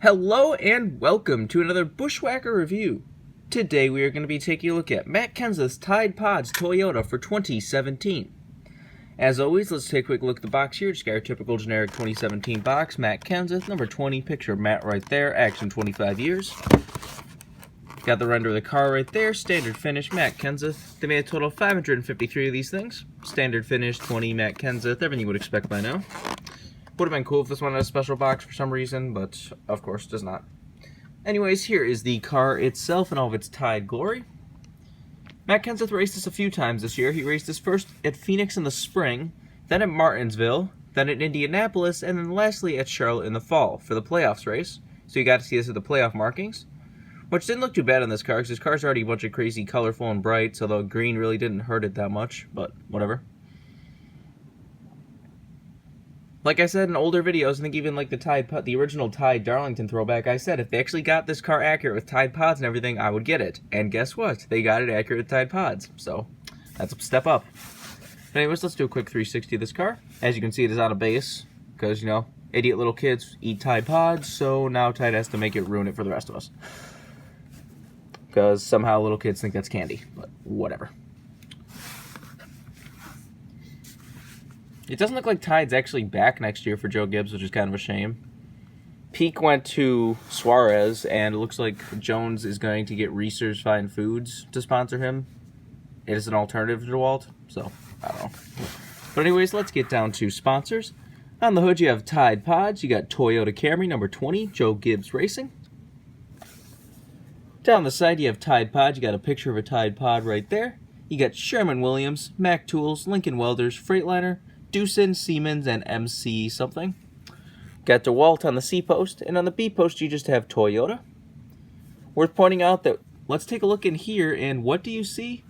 Hello and welcome to another Bushwhacker review. Today we are going to be taking a look at Matt Kenseth's Tide Pods Toyota for 2017. As always, let's take a quick look at the box here. Just got our typical generic 2017 box. Matt Kenseth, number 20, picture of Matt right there, action 25 years. Got the render of the car right there, standard finish, Matt Kenseth. They made a total of 553 of these things. Standard finish, 20, Matt Kenseth, everything you would expect by now. Would have been cool if this one had a special box for some reason, but of course does not. Anyways, here is the car itself in all of its Tide glory. Matt Kenseth raced this a few times this year. He raced this first at Phoenix in the spring, then at Martinsville, then at Indianapolis, and then lastly at Charlotte in the fall for the playoffs race. So you got to see this at the playoff markings, which didn't look too bad on this car because this car's already a bunch of crazy colorful and bright, so the green really didn't hurt it that much, but whatever. Like I said in older videos, I think even like the original Tide Darlington throwback, I said if they actually got this car accurate with Tide Pods and everything, I would get it. And guess what? They got it accurate with Tide Pods. So, that's a step up. But anyways, let's do a quick 360 of this car. As you can see, it is on a base. Because, you know, idiot little kids eat Tide Pods, so now Tide has to make it ruin it for the rest of us. Because somehow little kids think that's candy. But whatever. It doesn't look like Tide's actually back next year for Joe Gibbs, which is kind of a shame. Peak went to Suarez, and it looks like Jones is going to get Reese's Fine Foods to sponsor him. It is an alternative to Walt, so I don't know. But anyways, let's get down to sponsors. On the hood, you have Tide Pods. You got Toyota Camry, number 20, Joe Gibbs Racing. Down the side, you have Tide Pods. You got a picture of a Tide Pod right there. You got Sherman-Williams, Mack Tools, Lincoln Welders, Freightliner, Doosan, Siemens, and MC something. Got DeWalt on the C post, and on the B post you just have Toyota. Worth pointing out that, let's take a look in here, and what do you see?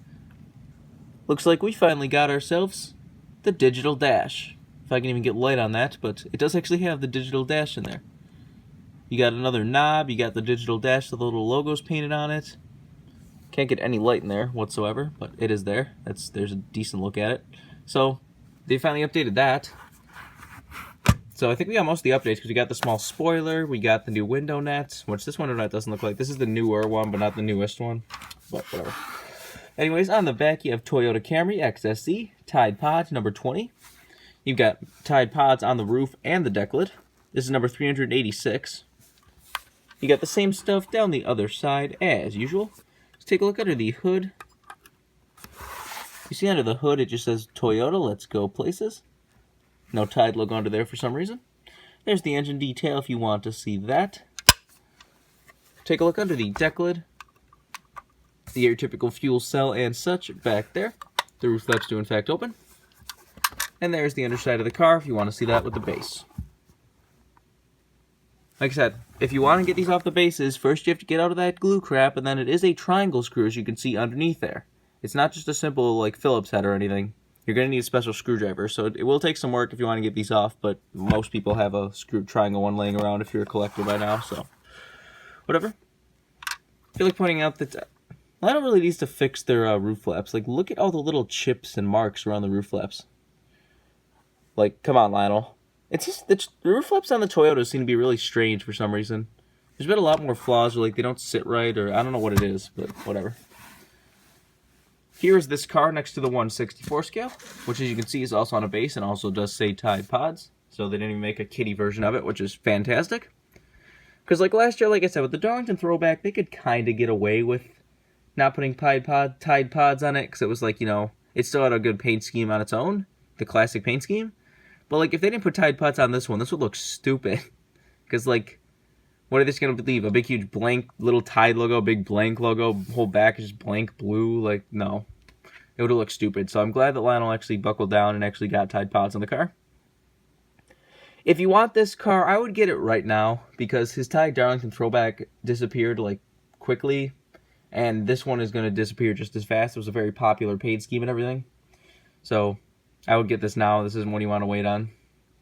Looks like we finally got ourselves the digital dash. If I can even get light on that, but it does actually have the digital dash in there. You got another knob, you got the digital dash, the little logos painted on it. Can't get any light in there whatsoever, but it is there. There's a decent look at it. So, they finally updated that. So I think we got most of the updates because we got the small spoiler, we got the new window net, which this window net doesn't look like. This is the newer one, but not the newest one. But whatever. Anyways, on the back you have Toyota Camry XSE, Tide Pods, number 20. You've got Tide Pods on the roof and the deck lid. This is number 386. You got the same stuff down the other side as usual. Let's take a look under the hood. You see under the hood it just says Toyota, let's go places. No Tide logo under there for some reason. There's the engine detail if you want to see that. Take a look under the deck lid. The typical fuel cell and such back there. The roof flaps do in fact open. And there's the underside of the car if you want to see that with the base. Like I said, if you want to get these off the bases, first you have to get out of that glue crap, and then it is a triangle screw as you can see underneath there. It's not just a simple, like, Phillips head or anything. You're going to need a special screwdriver, so it will take some work if you want to get these off, but most people have a screwed triangle one laying around if you're a collector by now, so whatever. I feel like pointing out that Lionel really needs to fix their roof flaps. Like, look at all the little chips and marks around the roof flaps. Like, come on, Lionel. It's just, the roof flaps on the Toyotas seem to be really strange for some reason. There's been a lot more flaws where, like, they don't sit right, or I don't know what it is, but whatever. Here is this car next to the 1/64 scale, which as you can see is also on a base and also does say Tide Pods. So they didn't even make a kiddie version of it, which is fantastic. Because like last year, like I said, with the Darlington throwback, they could kind of get away with not putting Tide Pods on it. Because it was like, you know, it still had a good paint scheme on its own, the classic paint scheme. But like if they didn't put Tide Pods on this one, this would look stupid. Because like, what are they just going to leave? A big, huge blank little Tide logo, big blank logo, whole back is just blank blue? Like, no. It would have looked stupid. So I'm glad that Lionel actually buckled down and actually got Tide Pods on the car. If you want this car, I would get it right now because his Tide Darlington throwback disappeared, like, quickly. And this one is going to disappear just as fast. It was a very popular paint scheme and everything. So I would get this now. This isn't one you want to wait on.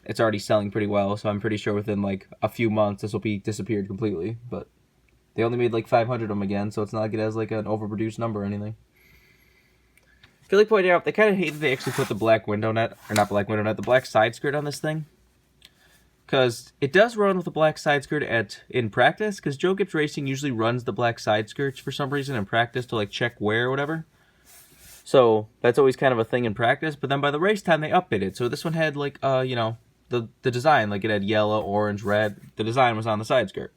It's already selling pretty well, so I'm pretty sure within like a few months this will be disappeared completely. But they only made like 500 of them again, so it's not like it has like an overproduced number or anything. I feel like pointing out, they kind of hate that they actually put the black window net, or not black window net, the black side skirt on this thing. because it does run with a black side skirt in practice, because Joe Gibbs Racing usually runs the black side skirts for some reason in practice to like check wear or whatever. So that's always kind of a thing in practice, but then by the race time they updated it. So this one had like you know, the design, like it had yellow, orange, red. The design was on the side skirt.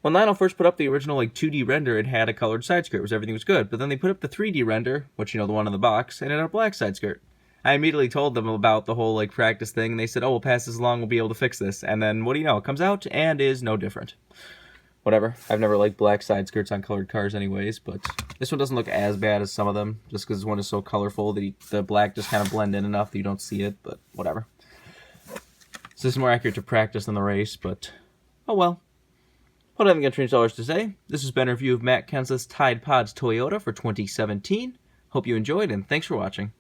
When Lionel first put up the original like 2D render, it had a colored side skirt, everything was good. But then they put up the 3D render, which you know, the one in the box, and it had a black side skirt. I immediately told them about the whole like practice thing, and they said, "Oh, we'll pass this along. We'll be able to fix this." And then what do you know? It comes out and is no different. Whatever. I've never liked black side skirts on colored cars, anyways. But this one doesn't look as bad as some of them, just because this one is so colorful that the black just kind of blend in enough that you don't see it. But whatever. So this is more accurate to practice than the race. But oh well. What have I got $20 to say? This has been a review of Matt Kenseth's Tide Pods Toyota for 2017. Hope you enjoyed, and thanks for watching.